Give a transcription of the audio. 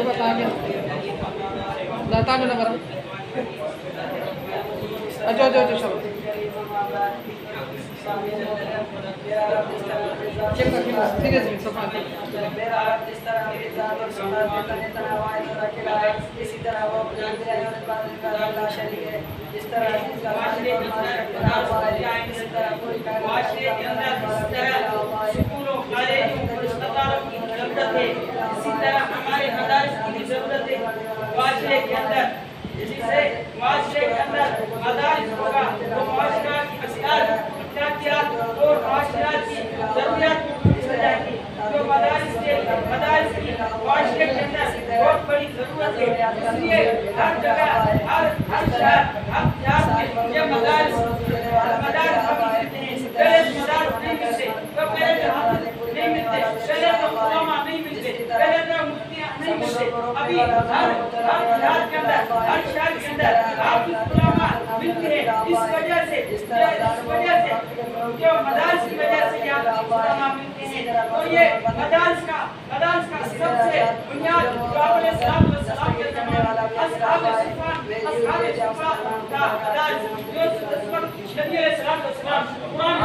coba tanya. Tanya na barang. Ajo, sab. ठीक है जी सब इसी तरह वो इस तरह हमारे मदारिस की जरूरत है माशरे के अंदर जिससे माशरे के अंदर मदारिस होगा तो माशरा की अखलाकियात और माशरा की जरूरियात पूरी हो जाएगी। जो मदारिस की माशरे के अंदर बहुत बड़ी जरूरत है, इसलिए हर जगह हर शहर हर देहात में ये मदारिस मिलते हैं। पहले मदारिस नहीं मिलते, तो पहले नहीं मिलते, पहले तो उलमा नहीं मिलते, पहले तो मुफ्तियां नहीं मिलते। अभी हर देहात के अंदर हर शहर के अंदर हाफिज उलमा मिलते हैं। इस वजह से जो मदारिस की वजह से यहाँ उलमा मिलते हैं। तो ये मदारिस का सबसे बुनियाद सलाम के ज़माने अस्हाब सुफ़ान का मदारिस जो नबी अलैहि सलाम कुरान